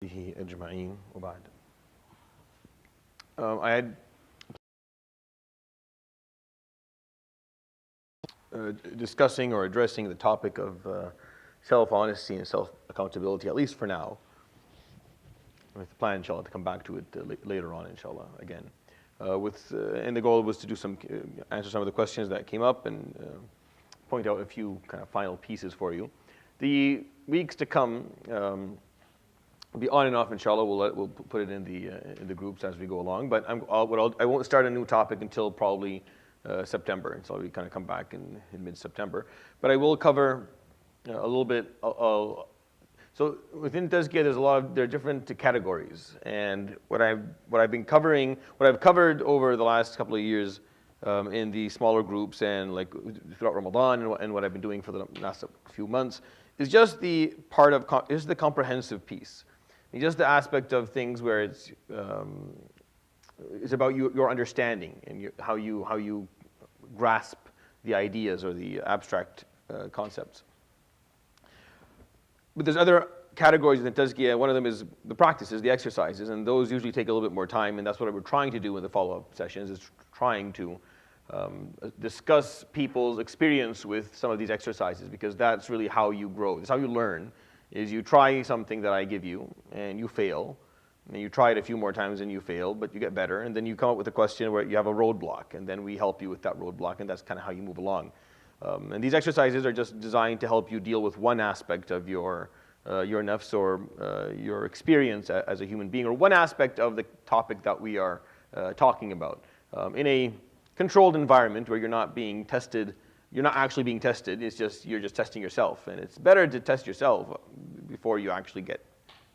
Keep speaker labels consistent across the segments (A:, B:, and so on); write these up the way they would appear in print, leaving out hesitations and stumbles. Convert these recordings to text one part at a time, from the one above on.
A: به أجمعين وبعد. I had discussing or addressing the topic of self-honesty and self-accountability, at least for now, with the plan, inshallah, to come back to it later on, inshallah, again. And the goal was to do answer some of the questions that came up and point out a few kind of final pieces for you. The weeks to come will be on and off, inshallah. We'll put it in the groups as we go along. But I won't start a new topic until probably September, and so we kind of come back in mid-September. But I will cover a little bit. So within Tazkiyah, there are different categories, and what I've covered over the last couple of years in the smaller groups and like throughout Ramadan and what I've been doing for the last few months is just the comprehensive piece. It's just the aspect of things where it's about your understanding and how you grasp the ideas or the abstract concepts. But there's other categories in Tazkiyah. One of them is the practices, the exercises, and those usually take a little bit more time, and that's what we're trying to do in the follow-up sessions, is trying to discuss people's experience with some of these exercises, because that's really how you grow. That's how you learn, is you try something that I give you, and you fail, and you try it a few more times and you fail, but you get better, and then you come up with a question where you have a roadblock, and then we help you with that roadblock, and that's kind of how you move along. And these exercises are just designed to help you deal with one aspect of your nafs or your experience as a human being, or one aspect of the topic that we are talking about. In a controlled environment where you're not being tested, you're not actually being tested, you're just testing yourself. And it's better to test yourself before you actually get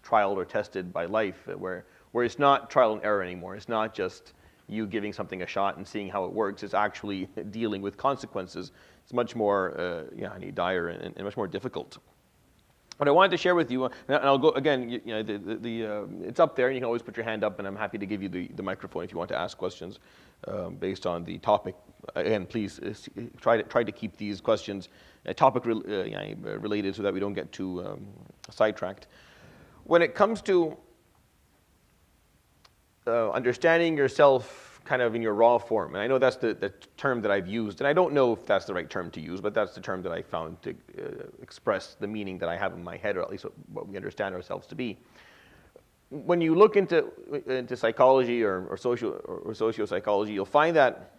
A: trialed or tested by life, where it's not trial and error anymore. It's not just you giving something a shot and seeing how it works. It's actually dealing with consequences. It's much more dire and much more difficult. What I wanted to share with you, and I'll go again. It's up there, and you can always put your hand up, and I'm happy to give you the microphone if you want to ask questions based on the topic. Again, please try to keep these questions topic related so that we don't get too sidetracked. When it comes to understanding yourself kind of in your raw form, and I know that's the term that I've used, and I don't know if that's the right term to use, but that's the term that I found to express the meaning that I have in my head, or at least what we understand ourselves to be. When you look into psychology or socio-psychology, you'll find that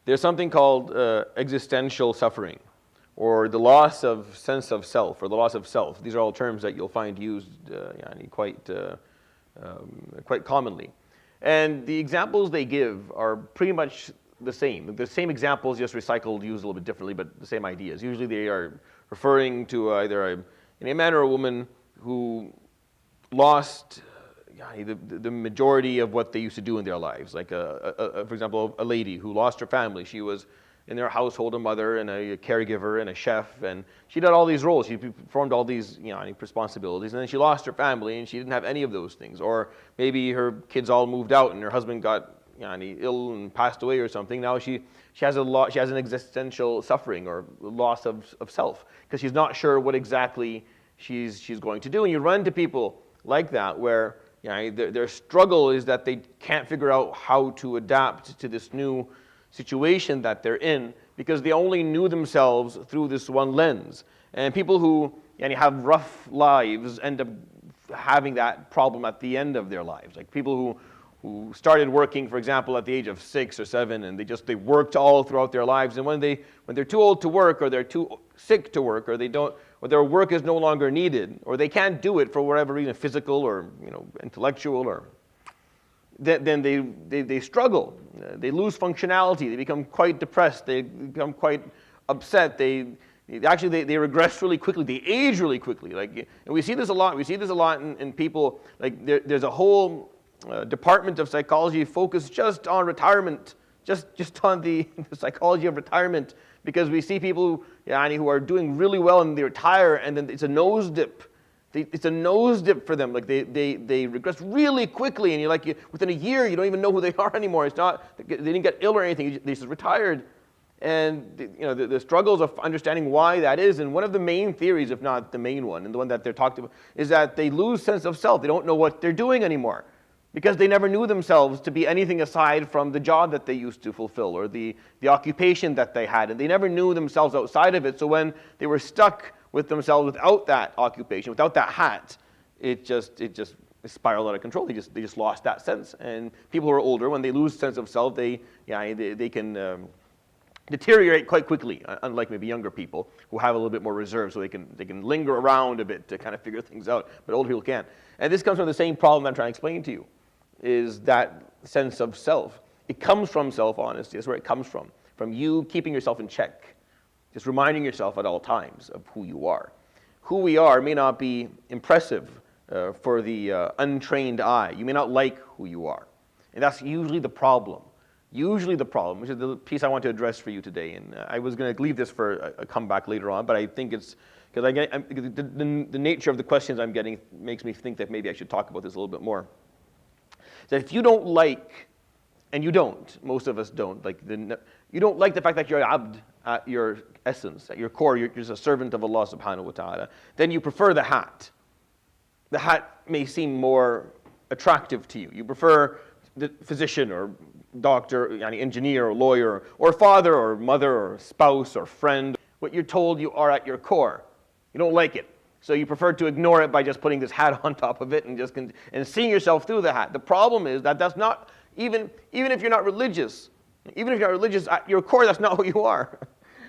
A: there's something called existential suffering, or the loss of sense of self, or the loss of self. These are all terms that you'll find used quite commonly. And the examples they give are pretty much the same. The same examples, just recycled, used a little bit differently, but the same ideas. Usually they are referring to either a man or a woman who lost the majority of what they used to do in their lives. Like, for example, a lady who lost her family. She was in their household a mother and a caregiver and a chef, and she did all these roles. She performed all these responsibilities, and then she lost her family and she didn't have any of those things. Or maybe her kids all moved out and her husband got ill and passed away or something. Now she has an existential suffering or loss of self, because she's not sure what exactly she's going to do. And you run into people like that where their struggle is that they can't figure out how to adapt to this new situation that they're in, because they only knew themselves through this one lens. And people who have rough lives end up having that problem at the end of their lives. Like people who started working, for example, at the age of 6 or 7, and they worked all throughout their lives. And when they're too old to work, or they're too sick to work, or their work is no longer needed, or they can't do it for whatever reason, physical or intellectual, or then they struggle. They lose functionality. They become quite depressed. They become quite upset. They regress really quickly. They age really quickly. And we see this a lot. We see this a lot in people. Like there's a whole department of psychology focused just on retirement, just on the psychology of retirement, because we see people who are doing really well and they retire, and then it's a nose dip. It's a nose dip for them. Like they regress really quickly, and within a year you don't even know who they are anymore. It's not they didn't get ill or anything. They just retired, And the struggles of understanding why that is, and one of the main theories, if not the main one, and the one that they're talked about, is that they lose sense of self. They don't know what they're doing anymore, because they never knew themselves to be anything aside from the job that they used to fulfill, or the occupation that they had, and they never knew themselves outside of it. So when they were stuck with themselves without that occupation, without that hat, it just spiraled out of control. They just lost that sense. And people who are older, when they lose sense of self, they can deteriorate quite quickly, unlike maybe younger people who have a little bit more reserve, so they can linger around a bit to kind of figure things out, but older people can't. And this comes from the same problem I'm trying to explain to you, is that sense of self. It comes from self-honesty. That's where it comes from you keeping yourself in check, just reminding yourself at all times of who you are. Who we are may not be impressive for the untrained eye. You may not like who you are, and that's usually the problem. Usually the problem, which is the piece I want to address for you today, and I was going to leave this for a comeback later on, but I think it's, because the nature of the questions I'm getting makes me think that maybe I should talk about this a little bit more. That if you don't like, and you don't, most of us don't, you don't like the fact that you're abd at your essence, at your core, you're just a servant of Allah subhanahu wa ta'ala, then you prefer the hat. The hat may seem more attractive to you. You prefer the physician or doctor, engineer or lawyer, or father or mother or spouse or friend, what you're told you are at your core. You don't like it. So you prefer to ignore it by just putting this hat on top of it and seeing yourself through the hat. The problem is that that's not, even if you're not religious, at your core, that's not who you are.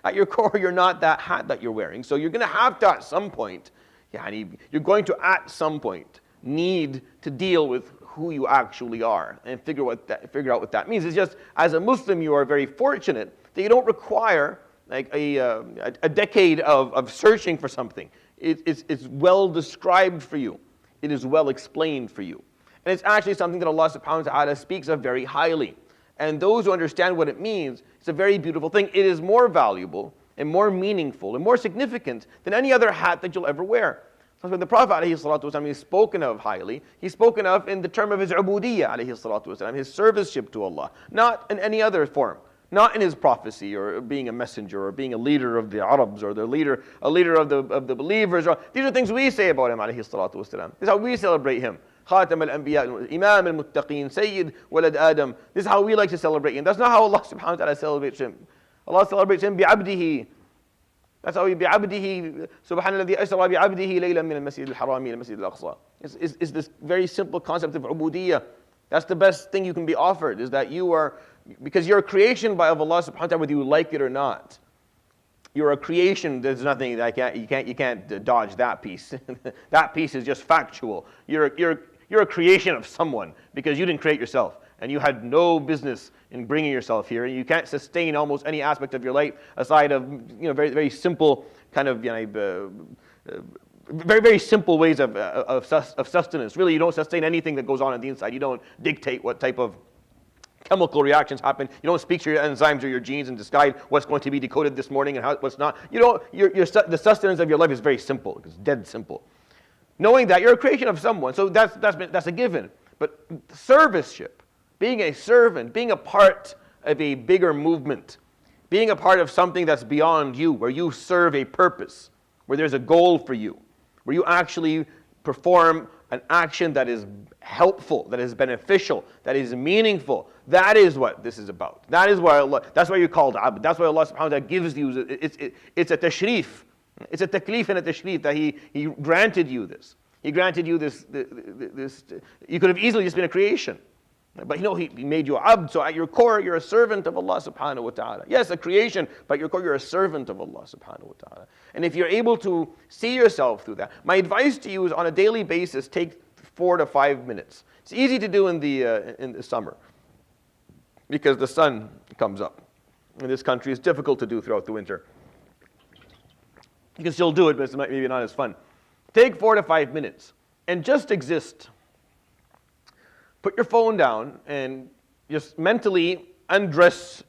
A: At your core, you're not that hat that you're wearing. So you're going to have to, at some point, you're going to, at some point, need to deal with who you actually are and figure out what that means. It's just, as a Muslim, you are very fortunate that you don't require like a decade of searching for something. It's well described for you. It is well explained for you. And it's actually something that Allah subhanahu wa ta'ala speaks of very highly. And those who understand what it means, it's a very beautiful thing. It is more valuable and more meaningful and more significant than any other hat that you'll ever wear. That's why the Prophet ﷺ is spoken of highly. He's spoken of in the term of his ubudiyyah ﷺ, his serviceship to Allah, not in any other form. Not in his prophecy or being a messenger or being a leader of the Arabs or a leader of the believers. These are things we say about him ﷺ. This is how we celebrate him. Khatam al-Anbiya, Imam al-Muttaqeen, Sayyid walad Adam. This is how we like to celebrate him. That's not how Allah subhanahu wa ta'ala celebrates him. Allah celebrates him bi'abdihi. That's how he bi'abdihi, subhanalladhi asra bi'abdihi laylan min al-masjid al-harami ila al-masjid al-aqsa. It's this very simple concept of ubudiyyah. That's the best thing you can be offered, is that you are, because you're a creation of Allah subhanahu wa ta'ala, whether you like it or not. You're a creation. There's nothing that you can't dodge that piece. That piece is just factual. You're a creation of someone because you didn't create yourself, and you had no business in bringing yourself here. And you can't sustain almost any aspect of your life aside of very very simple kind of very very simple ways of sustenance. Really, you don't sustain anything that goes on the inside. You don't dictate what type of chemical reactions happen. You don't speak to your enzymes or your genes and decide what's going to be decoded this morning and what's not. The sustenance of your life is very simple. It's dead simple. Knowing that you're a creation of someone, so that's a given. But serviceship, being a servant, being a part of a bigger movement, being a part of something that's beyond you, where you serve a purpose, where there's a goal for you, where you actually perform an action that is helpful, that is beneficial, that is meaningful. That is what this is about. That's why you're called abd. That's why Allah subhanahu wa ta'ala gives you, it's a tashrif. It's a taklif and a tashrif that He granted you this. He granted you this. You could have easily just been a creation. But He made you abd, so at your core, you're a servant of Allah subhanahu wa ta'ala. Yes, a creation, but at your core, you're a servant of Allah subhanahu wa ta'ala. And if you're able to see yourself through that, my advice to you is on a daily basis, take 4 to 5 minutes. It's easy to do in the summer because the sun comes up. In this country, it's difficult to do throughout the winter. You can still do it, but it's maybe not as fun. Take 4 to 5 minutes and just exist. Put your phone down and just mentally undress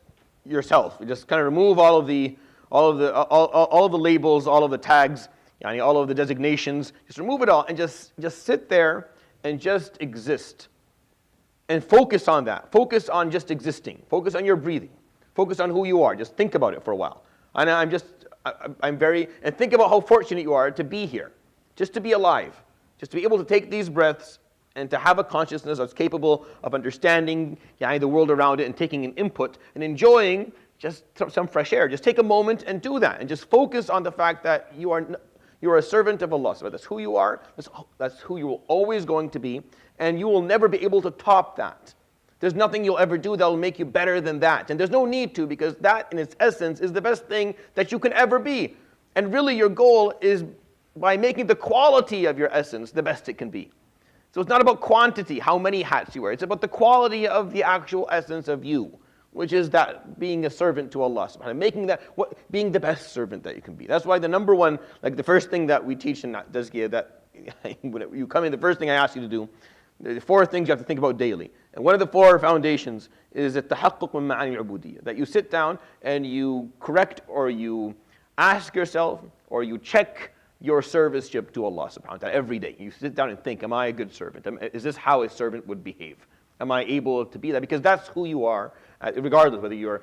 A: yourself. You just kind of remove all of the labels, all of the tags, all of the designations. Just remove it all and just sit there and just exist. And focus on that. Focus on just existing. Focus on your breathing. Focus on who you are. Just think about it for a while. And and think about how fortunate you are to be here, just to be alive, just to be able to take these breaths and to have a consciousness that's capable of understanding the world around it and taking an input and enjoying just some fresh air. Just take a moment and do that, and just focus on the fact that you are a servant of Allah. That's who you are. That's who you will always going to be, and you will never be able to top that. There's nothing you'll ever do that will make you better than that. And there's no need to, because that in its essence is the best thing that you can ever be. And really your goal is by making the quality of your essence the best it can be. So it's not about quantity, how many hats you wear. It's about the quality of the actual essence of you, which is that being a servant to Allah subhanahu wa ta'ala, being the best servant that you can be. That's why the number one, like the first thing that we teach in Tazkiyah, that when you come in, the first thing I ask you to do, the 4 things you have to think about daily. And one of the 4 foundations is التحقق من معاني العبودية, that you sit down and you correct or you ask yourself or you check your serviceship to Allah subhanahu wa ta'ala every day. You sit down and think, am I a good servant? Is this how a servant would behave? Am I able to be that? Because that's who you are, regardless whether you're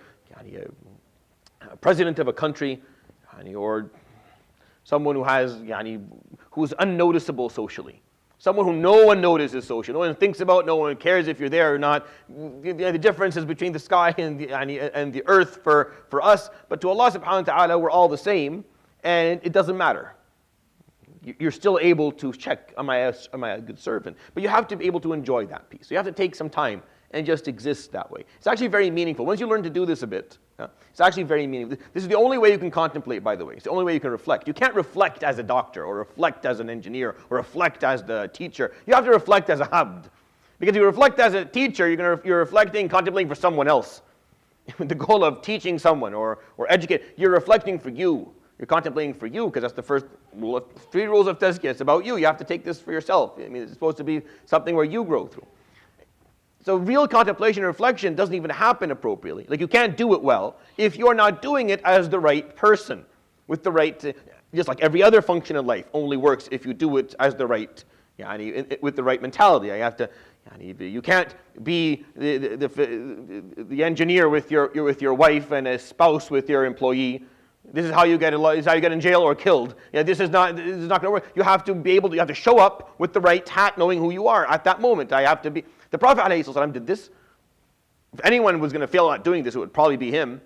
A: a president of a country or someone who's unnoticeable socially. Someone who no one notices socially, no one thinks about, no one cares if you're there or not. The differences between the sky and the earth for us, but to Allah subhanahu wa ta'ala, we're all the same, and it doesn't matter. You're still able to check, am I a good servant? But you have to be able to enjoy that piece. So you have to take some time and just exist that way. It's actually very meaningful. Once you learn to do this a bit, it's actually very meaningful. This is the only way you can contemplate, by the way. It's the only way you can reflect. You can't reflect as a doctor or reflect as an engineer or reflect as the teacher. You have to reflect as a abd. Because if you reflect as a teacher, you're reflecting, contemplating for someone else. The goal of teaching someone or educate, you're reflecting for you. You're contemplating for you, because that's the first rule of 3 rules of Tazkiyah. It's about you. You have to take this for yourself. I mean, it's supposed to be something where you grow through. So real contemplation and reflection doesn't even happen appropriately. Like, you can't do it well if you're not doing it as the right person, with the right, just like every other function in life only works if you do it as the right, with the right mentality. You can't be the engineer with your wife and a spouse with your employee. This is how you get in jail or killed. This is not going to work. You have to show up with the right hat, knowing who you are at that moment. The Prophet ﷺ did this. If anyone was going to fail at doing this, it would probably be him.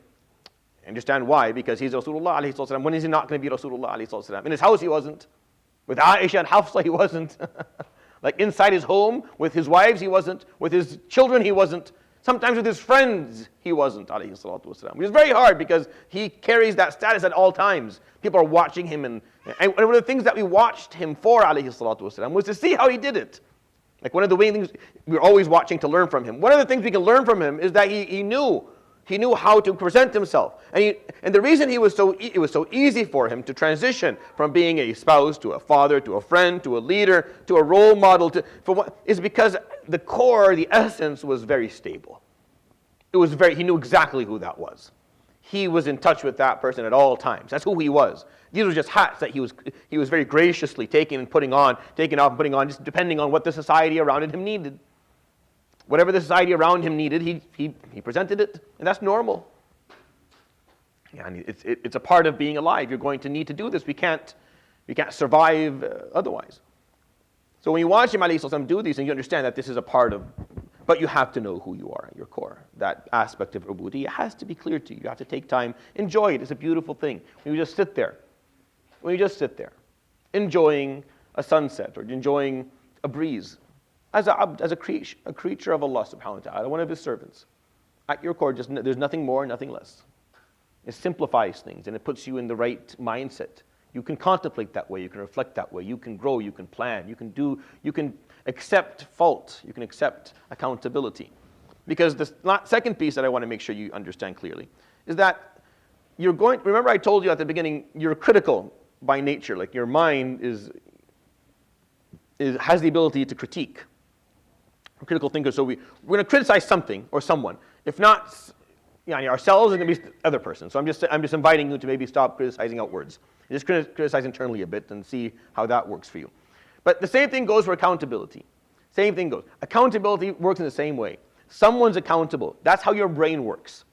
A: Understand why? Because he's Rasulullah ﷺ. When is he not going to be Rasulullah ﷺ? In his house he wasn't. With Aisha and Hafsa he wasn't. Like inside his home, with his wives he wasn't. With his children he wasn't. Sometimes with his friends he wasn't, ﷺ. Which is very hard, because he carries that status at all times. People are watching him, and one of the things that we watched him for, ﷺ, was to see how he did it. Like, one of the main things we're always watching to learn from him. One of the things we can learn from him is that he knew how to present himself. And the reason it was so easy for him to transition from being a spouse to a father to a friend to a leader to a role model is because the core, the essence, was very stable. He knew exactly who that was. He was in touch with that person at all times. That's who he was. These were just hats that he was very graciously taking off and putting on, just depending on what the society around him needed. Whatever the society around him needed, he presented it, and that's normal. And it's a part of being alive. You're going to need to do this. We can't survive otherwise. So when you watch him ﷺ do these, and you understand that this is a part of, but you have to know who you are at your core. That aspect of ubudiyyah has to be clear to you. You have to take time, enjoy it. It's a beautiful thing. When you just sit there, enjoying a sunset or enjoying a breeze, as a creature of Allah subhanahu wa ta'ala, one of his servants. At your core, there's nothing more, nothing less. It simplifies things, and it puts you in the right mindset. You can contemplate that way, you can reflect that way, you can grow, you can plan, you can accept fault, you can accept accountability. Because the second piece that I want to make sure you understand clearly is that remember I told you at the beginning, you're critical by nature. Like, your mind has the ability to critique. Critical thinkers, so we're going to criticize something or someone. If not ourselves, it's going to be the other person. So I'm just inviting you to maybe stop criticizing outwards. Just criticize internally a bit and see how that works for you. But the same thing goes for accountability. Same thing goes. Accountability works in the same way. Someone's accountable. That's how your brain works.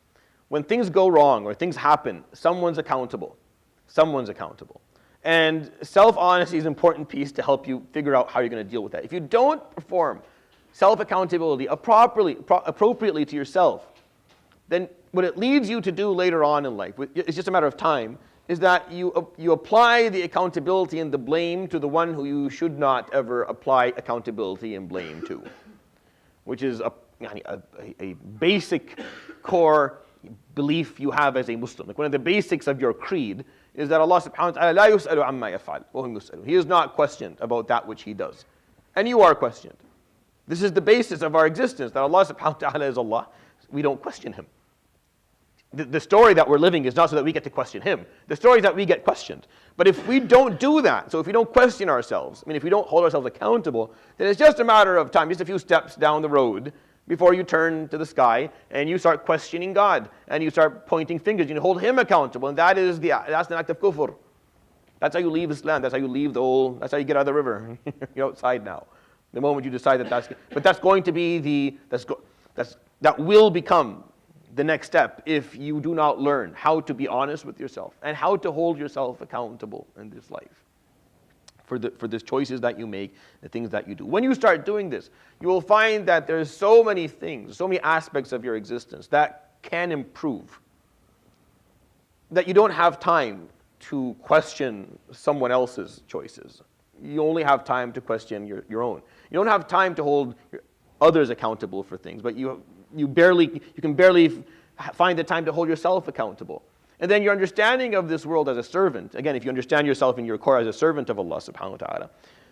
A: when things go wrong or things happen, someone's accountable. Someone's accountable. And self-honesty is an important piece to help you figure out how you're going to deal with that. If you don't perform self-accountability appropriately to yourself, then what it leads you to do later on in life, it's just a matter of time, is that you apply the accountability and the blame to the one who you should not ever apply accountability and blame to, which is a basic core belief you have as a Muslim. Like one of the basics of your creed is that Allah subhanahu wa ta'ala la yus'alu amma yaf'al wa hum yus'alun. He is not questioned about that which He does. And you are questioned. This is the basis of our existence, that Allah subhanahu wa ta'ala is Allah. We don't question Him. The story that we're living is not so that we get to question Him. The story is that we get questioned. But if we don't do that, so if we don't question ourselves, if we don't hold ourselves accountable, then it's just a matter of time, just a few steps down the road before you turn to the sky and you start questioning God and you start pointing fingers. You hold Him accountable, and that's an act of kufr. That's how you leave Islam. That's how you leave that's how you get out of the river. You're outside now. The moment you decide that's going to be that will become the next step if you do not learn how to be honest with yourself and how to hold yourself accountable in this life for the choices that you make, the things that you do. When you start doing this, you will find that there's so many things, so many aspects of your existence that can improve, that you don't have time to question someone else's choices. You only have time to question your own. You don't have time to hold others accountable for things, but you can barely find the time to hold yourself accountable. And then your understanding of this world as a servant, again, if you understand yourself in your core as a servant of Allah subhanahu wa ta'ala,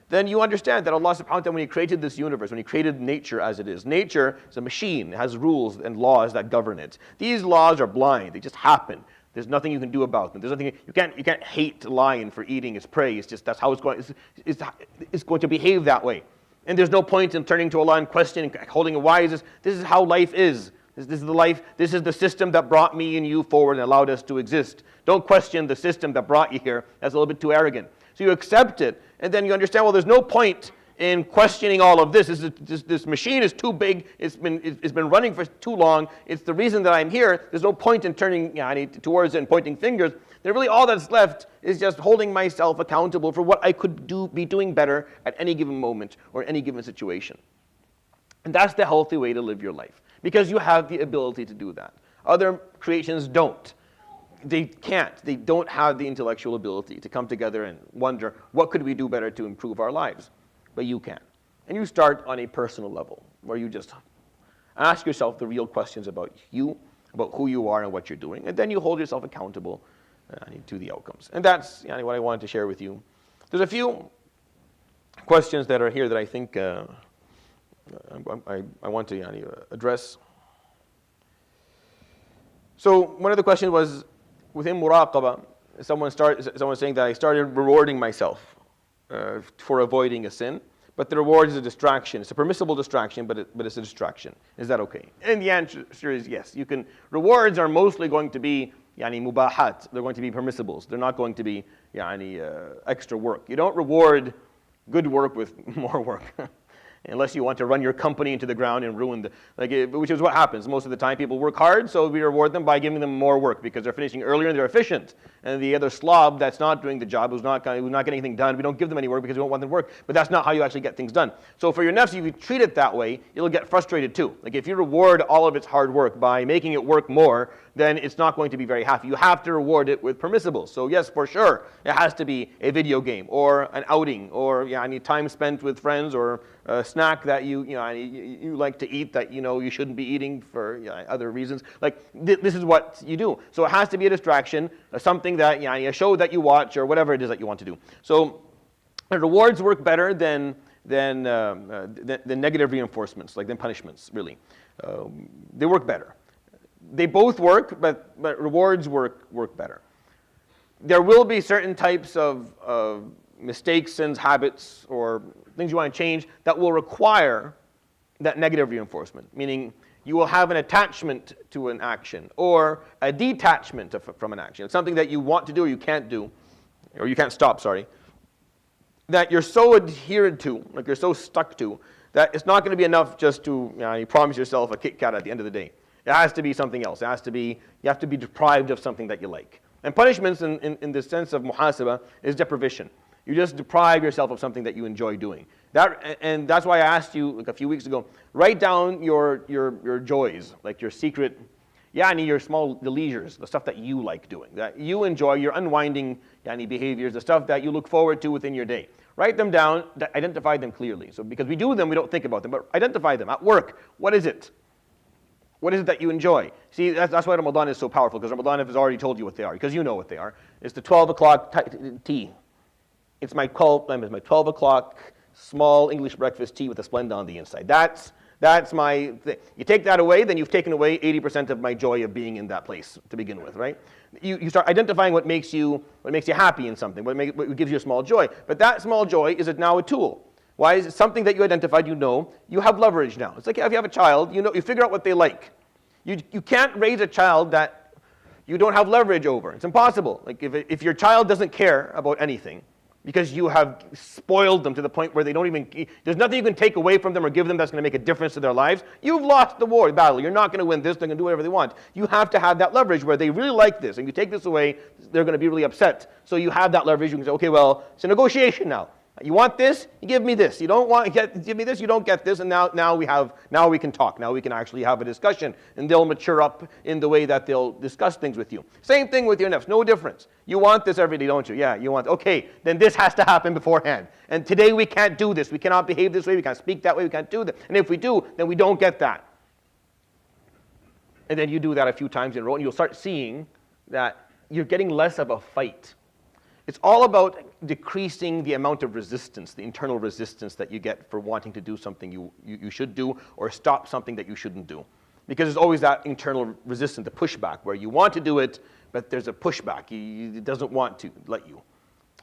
A: then you understand that Allah subhanahu wa ta'ala, when He created this universe, when He created nature as it is, nature is a machine. It has rules and laws that govern it. These laws are blind. They just happen. There's nothing you can do about them. There's nothing you can't hate a lion for eating its prey. It's just that's how it's going to behave that way. And there's no point in turning to Allah and questioning, holding, why is this? This is how life is. This is the life. This is the system that brought me and you forward and allowed us to exist. Don't question the system that brought you here. That's a little bit too arrogant. So you accept it, and then you understand, well, there's no point in questioning all of this. This machine is too big. It's been running for too long. It's the reason that I'm here. There's no point in turning towards it and pointing fingers. Then really all that's left is just holding myself accountable for what I could be doing better at any given moment or any given situation. And that's the healthy way to live your life, because you have the ability to do that. Other creations don't. They can't. They don't have the intellectual ability to come together and wonder, what could we do better to improve our lives? But you can. And you start on a personal level, where you just ask yourself the real questions about you, about who you are and what you're doing, and then you hold yourself accountable to the outcomes. And that's what I wanted to share with you. There's a few questions that are here that I think I want to address. So one of the questions was, within muraqabah, someone saying that I started rewarding myself for avoiding a sin, but the reward is a distraction. It's a permissible distraction, but it's a distraction. Is that okay? And the answer is yes. Rewards are mostly going to be mubahat. They're going to be permissibles. They're not going to be extra work. You don't reward good work with more work. Unless you want to run your company into the ground and ruin which is what happens. Most of the time people work hard, so we reward them by giving them more work because they're finishing earlier and they're efficient. And the other slob that's not doing the job, who's not getting anything done, we don't give them any work because we don't want them to work. But that's not how you actually get things done. So for your nafs, if you treat it that way, it'll get frustrated too. Like if you reward all of its hard work by making it work more, then it's not going to be very happy. You have to reward it with permissibles. So yes, for sure, it has to be a video game or an outing or time spent with friends or a snack that you like to eat that you shouldn't be eating for other reasons. This is what you do. So it has to be a distraction, something that a show that you watch or whatever it is that you want to do. So rewards work better than negative reinforcements, than punishments. Really, they work better. They both work, but rewards work better. There will be certain types of mistakes, sins, habits, or things you want to change that will require that negative reinforcement, meaning you will have an attachment to an action or a detachment from an action. It's something that you want to do or you can't do, or you can't stop, that you're so adhered to, you're so stuck to, that it's not going to be enough just to you promise yourself a Kit Kat at the end of the day. It has to be something else. You have to be deprived of something that you like. And punishments in the sense of muhasaba is deprivation. You just deprive yourself of something that you enjoy doing. And that's why I asked you like a few weeks ago, write down your joys, like your secret, your small leisures, the stuff that you like doing, that you enjoy, your unwinding behaviors, the stuff that you look forward to within your day. Write them down, identify them clearly. So because we do them, we don't think about them, but identify them. At work, what is it? What is it that you enjoy? See, that's why Ramadan is so powerful, because Ramadan has already told you what they are, because you know what they are. It's the 12 o'clock tea. It's my 12 o'clock small English breakfast tea with a Splenda on the inside. That's my thing. You take that away, then you've taken away 80% of my joy of being in that place to begin with, right? You start identifying what makes you happy in something, what gives you a small joy. But that small joy is now a tool. Why is it something that you identified, you have leverage now. It's like if you have a child, you figure out what they like. You can't raise a child that you don't have leverage over. It's impossible. Like if your child doesn't care about anything, because you have spoiled them to the point where there's nothing you can take away from them or give them that's going to make a difference to their lives, you've lost the war, battle. You're not going to win this, they're going to do whatever they want. You have to have that leverage where they really like this, and you take this away, they're going to be really upset. So you have that leverage, you can say, okay, well, it's a negotiation now. You want this, you give me this. You don't want give me this, you don't get this, and now we can talk. Now we can actually have a discussion, and they'll mature up in the way that they'll discuss things with you. Same thing with your nafs, no difference. You want this every day, don't you? Yeah, you want, okay, then this has to happen beforehand. And today we can't do this. We cannot behave this way, we can't speak that way, we can't do that. And if we do, then we don't get that. And then you do that a few times in a row, and you'll start seeing that you're getting less of a fight. It's all about decreasing the amount of resistance, the internal resistance that you get for wanting to do something you should do or stop something that you shouldn't do. Because there's always that internal resistance, the pushback, where you want to do it, but there's a pushback. It doesn't want to let you.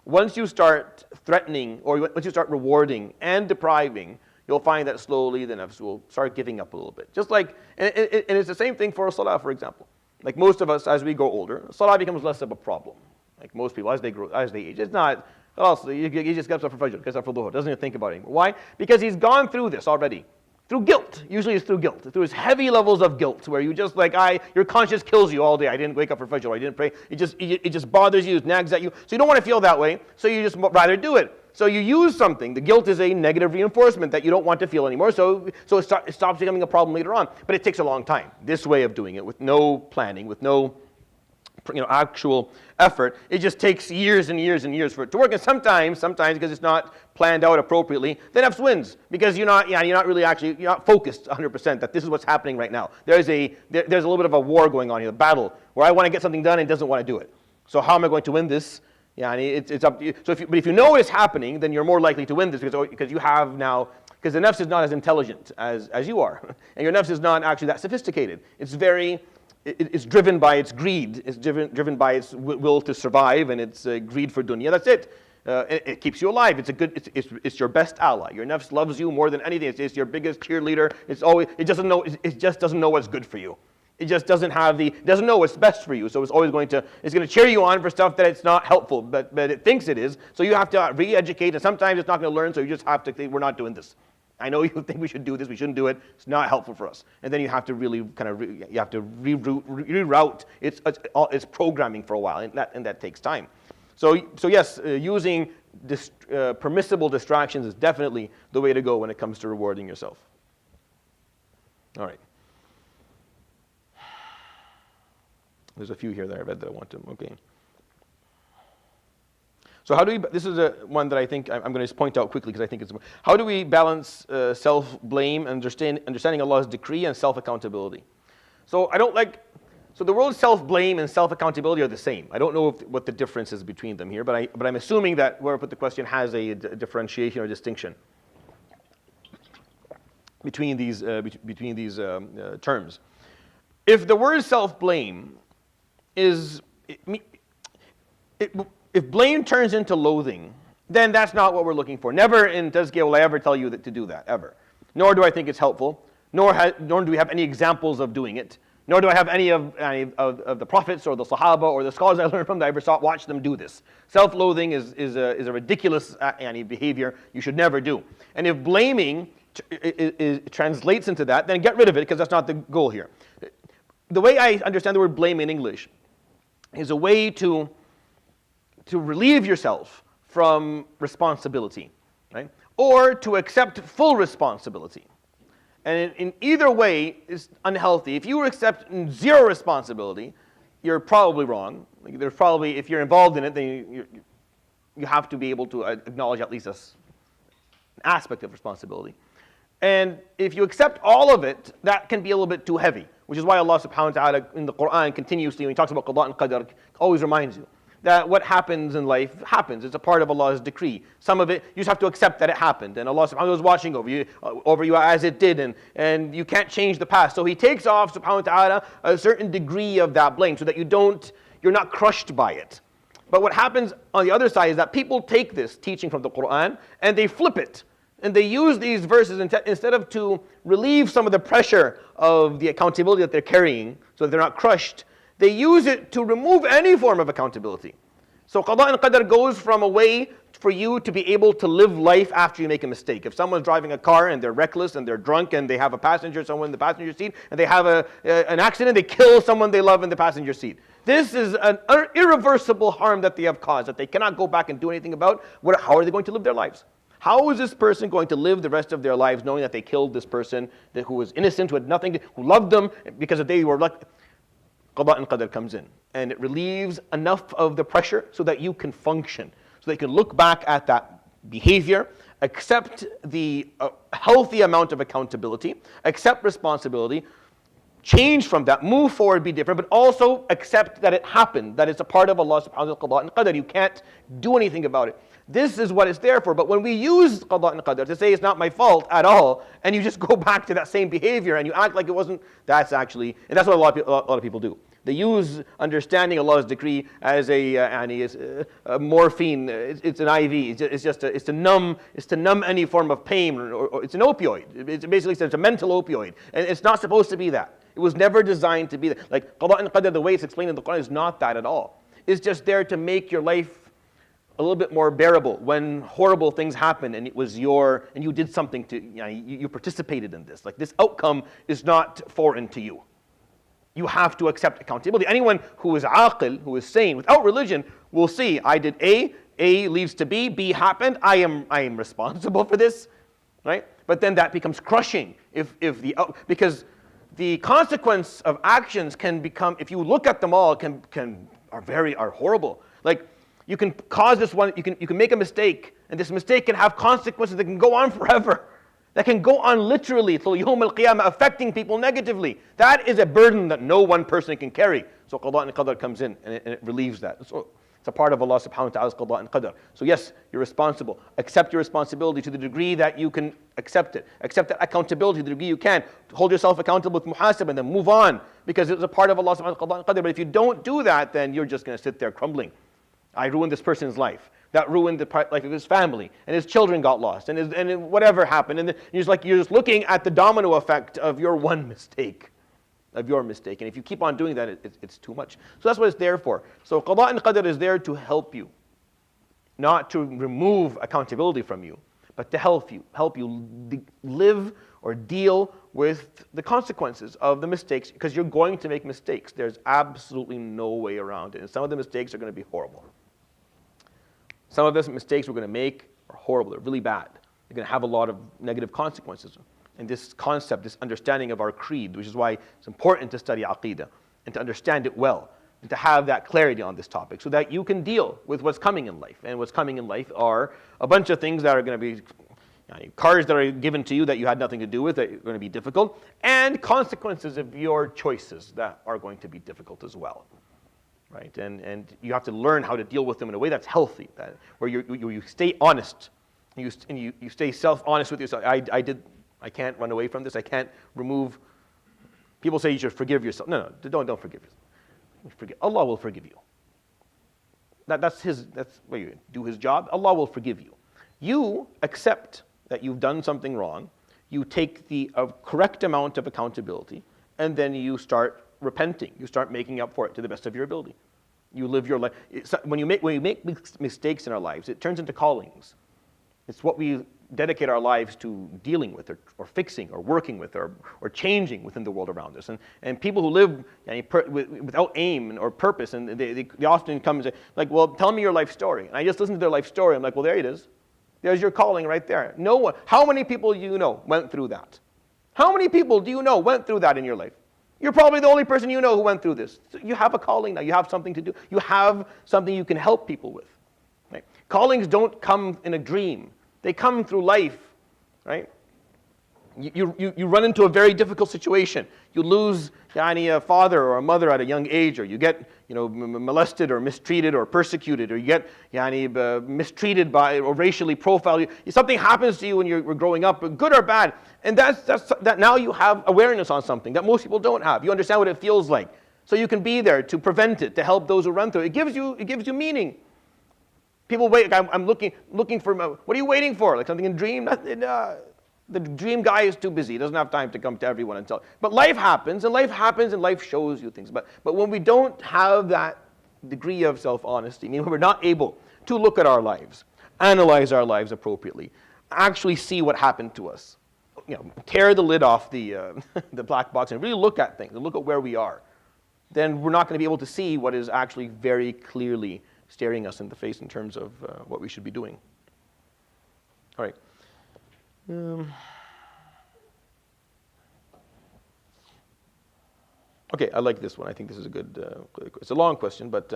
A: Once you start threatening, or once you start rewarding and depriving, you'll find that slowly the nafs will start giving up a little bit. Just like, and it's the same thing for a salah, for example. Like most of us, as we grow older, salah becomes less of a problem. Like most people, as they grow, as they age, it's not. Also, he just gets up for fajr, gets up for dhuhr, doesn't even think about it anymore. Why? Because he's gone through this already, through guilt. Usually, it's through guilt, through his heavy levels of guilt, where you just your conscience kills you all day. I didn't wake up for fajr, I didn't pray. It just bothers you, it nags at you. So you don't want to feel that way. So you just rather do it. So you use something. The guilt is a negative reinforcement that you don't want to feel anymore. So it stops becoming a problem later on. But it takes a long time. This way of doing it, with no planning, with no actual effort, it just takes years and years and years for it to work. And sometimes because it's not planned out appropriately, the nafs wins because you're not focused 100% that this is what's happening right now. There's a little bit of a war going on here, a battle where I want to get something done and it doesn't want to do it. So how am I going to win this? It's up to you. So if you know it's happening, then you're more likely to win this because you have now. Because the nafs is not as intelligent as you are, and your nafs is not actually that sophisticated. It's driven by its greed. It's driven by its will to survive and its greed for dunya. That's it. It keeps you alive. It's your best ally. Your nafs loves you more than anything. It's your biggest cheerleader. It just doesn't know what's good for you. It just doesn't know what's best for you. So it's going to cheer you on for stuff that it's not helpful, but it thinks it is. So you have to re-educate, and sometimes it's not going to learn. So you just have to think, we're not doing this. I know you think we should do this, we shouldn't do it. It's not helpful for us. And then you have to really reroute its programming for a while, and that takes time. So yes, using permissible distractions is definitely the way to go when it comes to rewarding yourself. All right. There's a few here that I read that I want to. Okay. So this is one that I think I'm going to point out quickly because I think it's, how do we balance self-blame and understanding Allah's decree and self-accountability? So the words self-blame and self-accountability are the same. I don't know what the difference is between them here, but I'm assuming that whoever put the question has a differentiation or distinction between these terms. If the word self-blame if blame turns into loathing, then that's not what we're looking for. Never in Tazkiyah will I ever tell you to do that, ever. Nor do I think it's helpful, nor do we have any examples of doing it, nor do I have any of the prophets or the Sahaba or the scholars I learned from that I ever watch them do this. Self-loathing is a ridiculous behavior you should never do. And if blaming translates into that, then get rid of it because that's not the goal here. the way I understand the word blame in English is a way to relieve yourself from responsibility, right? Or to accept full responsibility. And in either way is unhealthy. If you accept zero responsibility, you're probably wrong. Like there's probably, if you're involved in it, then you have to be able to acknowledge at least an aspect of responsibility. And if you accept all of it, that can be a little bit too heavy, which is why Allah subhanahu wa ta'ala in the Quran continuously, when He talks about qada and qadar, always reminds you that what happens in life happens. It's a part of Allah's decree. Some of it, you just have to accept that it happened. And Allah subhanahu wa ta'ala is watching over you as it did, and you can't change the past. So He takes off subhanahu wa ta'ala a certain degree of that blame so that you're not crushed by it. But what happens on the other side is that people take this teaching from the Quran and they flip it. And they use these verses instead of to relieve some of the pressure of the accountability that they're carrying so that they're not crushed, they use it to remove any form of accountability. So qada and qadar goes from a way for you to be able to live life after you make a mistake. If someone's driving a car and they're reckless and they're drunk and they have a passenger, someone in the passenger seat, and they have an accident, they kill someone they love in the passenger seat. This is an irreversible harm that they have caused, that they cannot go back and do anything about. How are they going to live their lives? How is this person going to live the rest of their lives knowing that they killed this person who was innocent, who had nothing, who loved them because they were like, qada and qadar comes in and it relieves enough of the pressure so that you can function, so they can look back at that behavior, accept the healthy amount of accountability, accept responsibility, change from that, move forward, be different, but also accept that it happened, that it's a part of Allah subhanahu wa ta'ala qada and qadar. You can't do anything about it. This is what it's there for. But when we use qada and qadar to say it's not my fault at all, and you just go back to that same behavior and you act like it wasn't, and that's what a lot of people do. They use understanding Allah's decree as a morphine. It's an IV. It's to numb any form of pain, or it's an opioid. It's basically a mental opioid, and it's not supposed to be that. It was never designed to be that. Like qada and qadar, the way it's explained in the Quran is not that at all. It's just there to make your life a little bit more bearable when horrible things happen and you did something you participated in this. Like this outcome is not foreign to you. You have to accept accountability. Anyone who is aqil, who is sane, without religion, will see, I did A leads to B happened, I am responsible for this, right? But then that becomes crushing because the consequence of actions can become, if you look at them all, are horrible. Like, you can cause this one, you can make a mistake, and this mistake can have consequences that can go on forever. That can go on literally till Yawm al-Qiyamah, affecting people negatively. That is a burden that no one person can carry. So qada and qadar comes in and it relieves that. So it's a part of Allah subhanahu wa ta'ala's qada and qadar. So yes, you're responsible. Accept your responsibility to the degree that you can accept it. Accept that accountability to the degree you can. Hold yourself accountable with muhasabah and then move on, because it's a part of Allah subhanahu wa ta'ala's qada and qadar. But if you don't do that, then you're just going to sit there crumbling. I ruined this person's life. That ruined the life of his family, and his children got lost, and whatever happened. And you're just looking at the domino effect of your one mistake, And if you keep on doing that, it's too much. So that's what it's there for. So qada and qadar is there to help you, not to remove accountability from you, but to help you live or deal with the consequences of the mistakes, because you're going to make mistakes. There's absolutely no way around it. And some of the mistakes are going to be horrible. Some of the mistakes we're going to make are horrible. They're really bad. They're going to have a lot of negative consequences. And this concept, this understanding of our creed, which is why it's important to study aqeedah and to understand it well and to have that clarity on this topic so that you can deal with what's coming in life. And what's coming in life are a bunch of things that are going to be cards that are given to you that you had nothing to do with, that are going to be difficult, and consequences of your choices that are going to be difficult as well. Right? And you have to learn how to deal with them in a way that's healthy, where you stay honest, and you stay self-honest with yourself. I can't run away from this. I can't remove. People say you should forgive yourself. No, don't forgive yourself. Allah will forgive you. That's what you do, His job. Allah will forgive you. You accept that you've done something wrong. You take the correct amount of accountability, and then you start repenting. You start making up for it to the best of your ability. You live your life. When you make mistakes in our lives, it turns into callings. It's what we dedicate our lives to dealing with or fixing or working with or changing within the world around us. And people who live without aim or purpose, and they often come and say, like, well, tell me your life story. And I just listen to their life story. I'm like, well, there it is. There's your calling right there. No one. How many people do you know went through that? How many people do you know went through that in your life? You're probably the only person you know who went through this. So you have a calling now. You have something to do. You have something you can help people with. Right? Callings don't come in a dream. They come through life, right? You run into a very difficult situation. You lose a father or a mother at a young age, or you get molested or mistreated or persecuted, or you get mistreated by or racially profiled. Something happens to you when you're growing up, good or bad, and that now you have awareness on something that most people don't have. You understand what it feels like, so you can be there to prevent it, to help those who run through it. It gives you meaning. People wait. I'm looking for. What are you waiting for? Like something in a dream? The dream guy is too busy. He doesn't have time to come to everyone and tell. But life happens, and life shows you things. But when we don't have that degree of self-honesty, meaning when we're not able to look at our lives, analyze our lives appropriately, actually see what happened to us, tear the lid off the black box and really look at things and look at where we are, then we're not going to be able to see what is actually very clearly staring us in the face in terms of what we should be doing. All right. Okay, I like this one. I think this is a good. It's a long question, but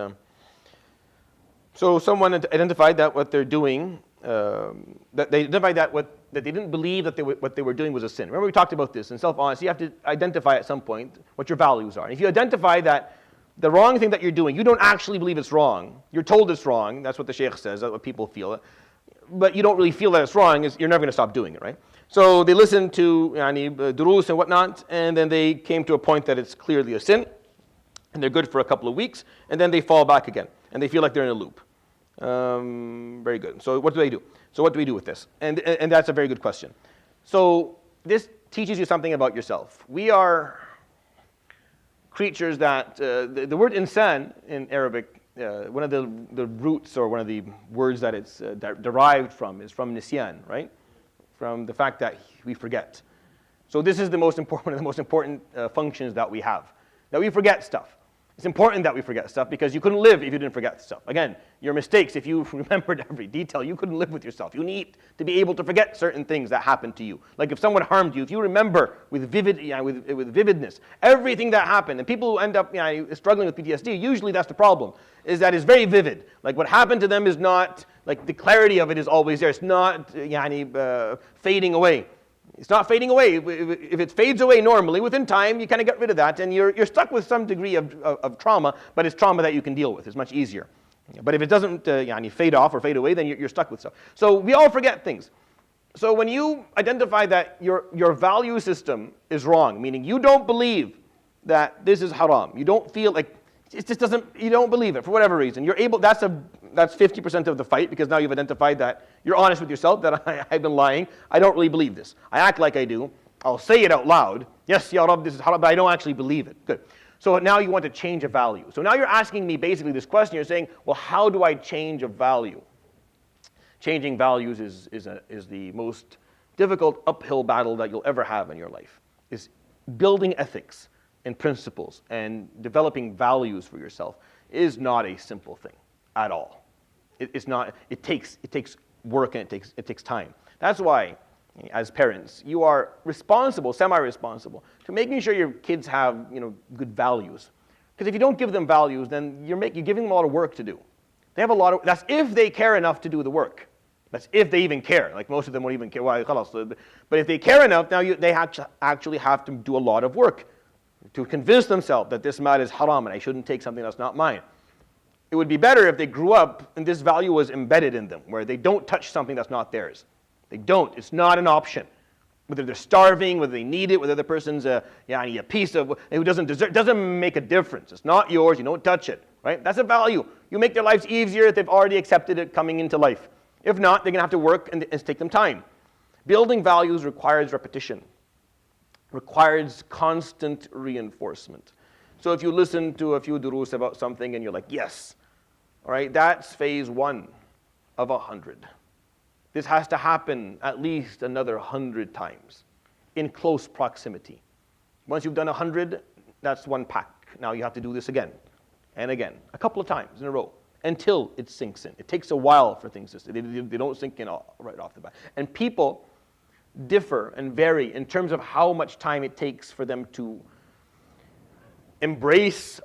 A: so someone identified that what they're doing, that they identified that they didn't believe that what they were doing was a sin. Remember we talked about this in self-honesty. You have to identify at some point what your values are. And if you identify that the wrong thing that you're doing, you don't actually believe it's wrong. You're told it's wrong. That's what the sheikh says. That's what people feel. But you don't really feel that it's wrong, you're never going to stop doing it, right? So they listened to durus and whatnot, and then they came to a point that it's clearly a sin, and they're good for a couple of weeks, and then they fall back again, and they feel like they're in a loop. Very good. So what do they do? So what do we do with this? And that's a very good question. So this teaches you something about yourself. We are creatures that, the word insan in Arabic, one of the roots or one of the words that it's derived from is from nisyan, right? From the fact that we forget. So this is the most important, one of the most important functions that we have, that we forget stuff. It's important that we forget stuff because you couldn't live if you didn't forget stuff. Again, your mistakes, if you remembered every detail, you couldn't live with yourself. You need to be able to forget certain things that happened to you. Like if someone harmed you, if you remember with vividness everything that happened, and people who end up struggling with PTSD, usually that's the problem, is that it's very vivid. Like what happened to them is not, like the clarity of it is always there. It's not fading away. It's not fading away. If it fades away normally, within time, you kind of get rid of that, and you're stuck with some degree of trauma, but it's trauma that you can deal with. It's much easier. But if it doesn't fade off or fade away, then you're stuck with stuff. So we all forget things. So when you identify that your value system is wrong, meaning you don't believe that this is haram, you don't feel like, it just doesn't, you don't believe it for whatever reason, you're able, that's 50% of the fight, because now you've identified that you're honest with yourself, that I've been lying, I don't really believe this. I act like I do, I'll say it out loud, yes, Ya Rab, this is haram, but I don't actually believe it. Good. So now you want to change a value. So now you're asking me basically this question, you're saying, well, how do I change a value? Changing values is the most difficult uphill battle that you'll ever have in your life, is building ethics and principles and developing values for yourself is not a simple thing at all. It's not. It takes work, and it takes time. That's why, as parents, you are responsible, semi-responsible, to making sure your kids have good values. Because if you don't give them values, then you're giving them a lot of work to do. They have a lot of. That's if they care enough to do the work. That's if they even care. Like most of them won't even care. But if they care enough, now they actually have to do a lot of work to convince themselves that this mat is haram and I shouldn't take something that's not mine. It would be better if they grew up and this value was embedded in them, where they don't touch something that's not theirs. They don't. It's not an option. Whether they're starving, whether they need it, whether the person's a piece of who doesn't deserve, doesn't make a difference. It's not yours. You don't touch it. Right? That's a value. You make their lives easier if they've already accepted it coming into life. If not, they're going to have to work and it's take them time. Building values requires repetition. Requires constant reinforcement. So if you listen to a few durus about something and you're like, yes, all right, that's phase 1 of 100. This has to happen at least another 100 times in close proximity. Once you've done 100, that's one pack. Now you have to do this again and again, a couple of times in a row, until it sinks in. It takes a while for things to, they don't sink in right off the bat. And people differ and vary in terms of how much time it takes for them to embrace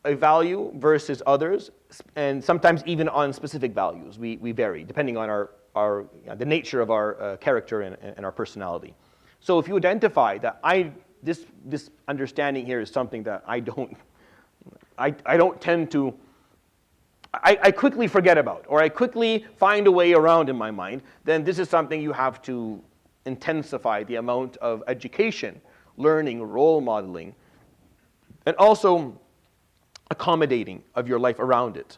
A: a value versus others, and sometimes even on specific values. We vary, depending on the nature of our character and our personality. So if you identify that this understanding here is something that I don't tend to, I quickly forget about, or I quickly find a way around in my mind, then this is something you have to intensify the amount of education, learning, role modeling, and also accommodating of your life around it.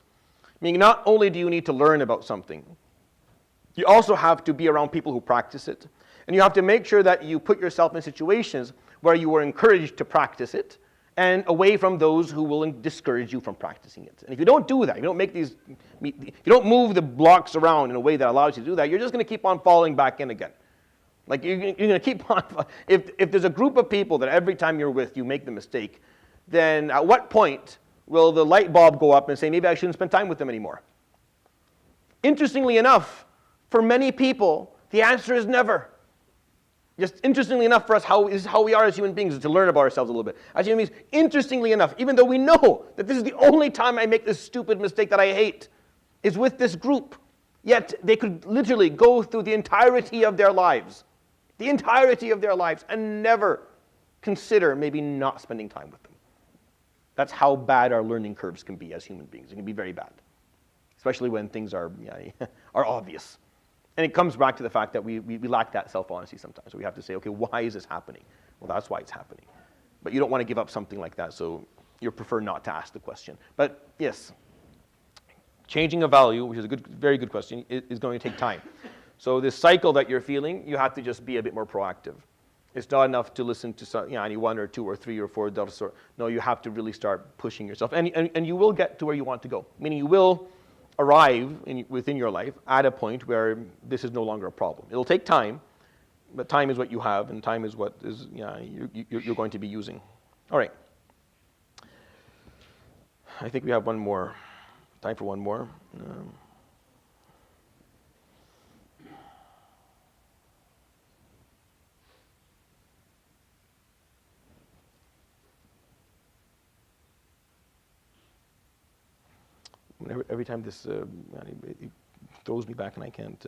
A: Meaning not only do you need to learn about something, you also have to be around people who practice it, and you have to make sure that you put yourself in situations where you are encouraged to practice it, and away from those who will discourage you from practicing it. And if you don't do that, if you don't move the blocks around in a way that allows you to do that, you're just going to keep on falling back in again. Like you're going to keep on, if there's a group of people that every time you're with, you make the mistake, then at what point will the light bulb go up and say, maybe I shouldn't spend time with them anymore? Interestingly enough, for many people, the answer is never. Just interestingly enough for us, this is how we are as human beings, is to learn about ourselves a little bit. As human beings, interestingly enough, even though we know that this is the only time I make this stupid mistake that I hate, is with this group, yet they could literally go through the entirety of their lives, and never consider maybe not spending time with them. That's how bad our learning curves can be as human beings. It can be very bad, especially when things are obvious. And it comes back to the fact that we lack that self-honesty sometimes. So we have to say, okay, why is this happening? Well, that's why it's happening. But you don't want to give up something like that, so you prefer not to ask the question. But yes, changing a value, which is a very good question, is going to take time. So this cycle that you're feeling, you have to just be a bit more proactive. It's not enough to listen to any 1 or 2 or 3 or 4 dars. No, you have to really start pushing yourself. And you will get to where you want to go, meaning you will arrive within your life at a point where this is no longer a problem. It'll take time, but time is what you have, and time is what is you're going to be using. All right. I think we have one more. Time for one more. Every time this it throws me back and I can't.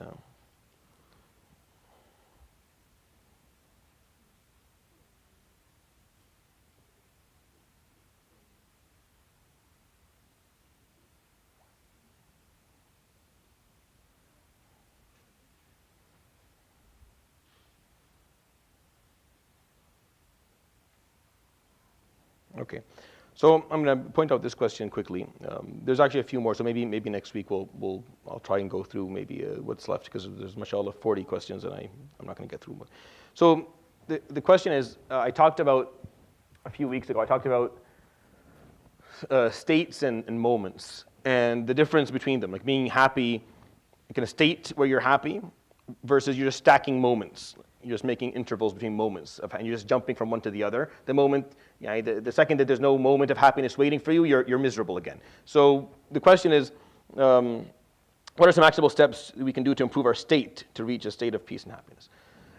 A: Okay. So I'm going to point out this question quickly. There's actually a few more, so maybe next week I'll try and go through maybe what's left, because there's mashallah 40 questions and I'm not going to get through them. So the question is, I talked about a few weeks ago, I talked about states and moments and the difference between them, like being happy, like in a state where you're happy versus you're just stacking moments. You're just making intervals between moments, and you're just jumping from one to the other. The moment, the second that there's no moment of happiness waiting for you, you're miserable again. So the question is, what are some actionable steps we can do to improve our state to reach a state of peace and happiness?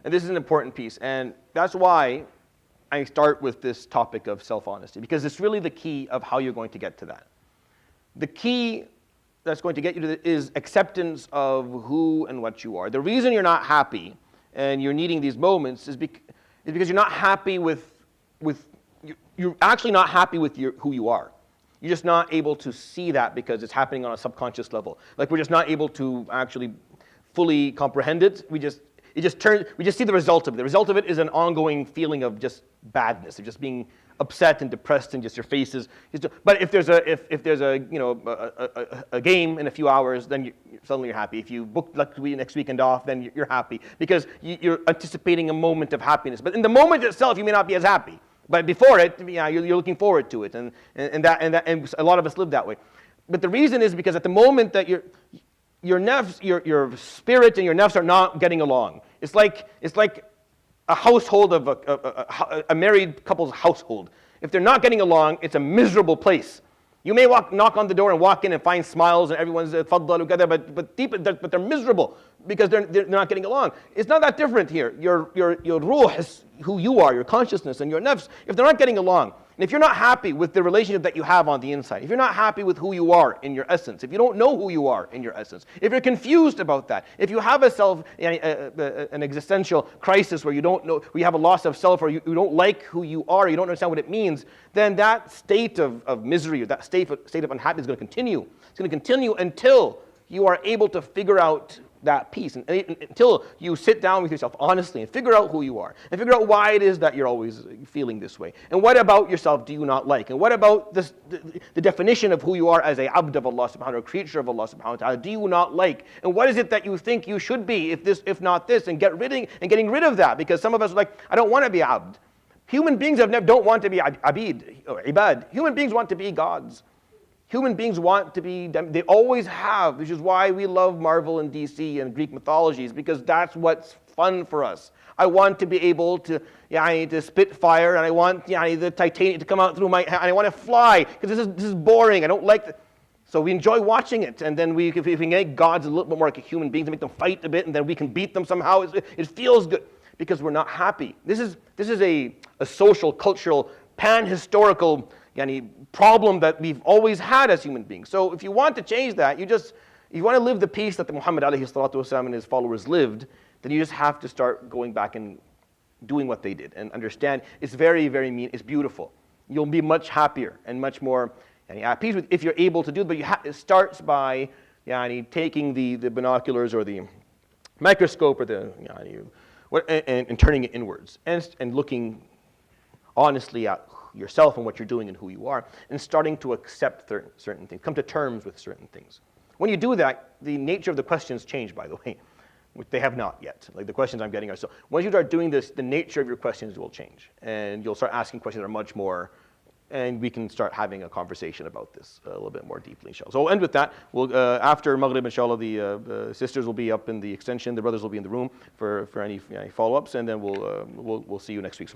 A: And this is an important piece, and that's why I start with this topic of self-honesty, because it's really the key of how you're going to get to that. The key that's going to get you to that is acceptance of who and what you are. The reason you're not happy and you're needing these moments is because you're not happy you're actually not happy with who you are. You're just not able to see that because it's happening on a subconscious level. Like we're just not able to actually fully comprehend it. We just see the result of it. The result of it is an ongoing feeling of just badness, of just being upset and depressed, and just your face is. But if there's a game in a few hours, then suddenly you're happy. If you book next weekend off, then you're happy because you're anticipating a moment of happiness. But in the moment itself, you may not be as happy. But before it, you're looking forward to it, and a lot of us live that way. But the reason is because at the moment that your nafs, your spirit and your nafs are not getting along. It's like a household of a married couple's household. If they're not getting along, it's a miserable place. You may knock on the door and walk in and find smiles and everyone's faddal together, but they're miserable because they're not getting along. It's not that different here. Your ruh is who you are, your consciousness and your nafs. If they're not getting along, and if you're not happy with the relationship that you have on the inside, if you're not happy with who you are in your essence, if you don't know who you are in your essence, if you're confused about that, if you have an existential crisis where you don't know, where you have a loss of self, or you don't like who you are, you don't understand what it means, then that state of misery, or that state of unhappiness is going to continue. It's going to continue until you are able to figure out that peace, and until you sit down with yourself honestly and figure out who you are, and figure out why it is that you're always feeling this way, and what about yourself do you not like, and what about the definition of who you are as a abd of Allah subhanahu wa ta'ala, a creature of Allah subhanahu wa ta'ala, do you not like, and what is it that you think you should be if not this, and getting rid of that, because some of us are like, I don't want to be abd. Human beings don't want to be abid or ibad. Human beings want to be gods. Human beings want to be, they always have, which is why we love Marvel and DC and Greek mythologies, because that's what's fun for us. I want to be able to spit fire, and I want the titanium to come out through my hand, and I want to fly, because this is boring, I don't like it. So we enjoy watching it, and then if we can make gods a little bit more like human beings and make them fight a bit, and then we can beat them somehow, it feels good, because we're not happy. This is a social, cultural, pan-historical problem that we've always had as human beings. So if you want to change that, if you want to live the peace that the Muhammad ﷺ and his followers lived, then you just have to start going back and doing what they did and understand it's very, very mean, it's beautiful. You'll be much happier and much more at peace if you're able to do it, but it starts by taking the binoculars or the microscope or and turning it inwards and looking honestly at yourself and what you're doing and who you are, and starting to accept certain things, come to terms with certain things. When you do that, the nature of the questions change, by the way, which they have not yet. Like the questions I'm getting are, so once you start doing this, the nature of your questions will change, and you'll start asking questions that are much more, and we can start having a conversation about this a little bit more deeply, inshallah. So we'll end with that. We'll, after Maghrib, inshallah, the sisters will be up in the extension, the brothers will be in the room for any follow-ups, and then we'll see you next week.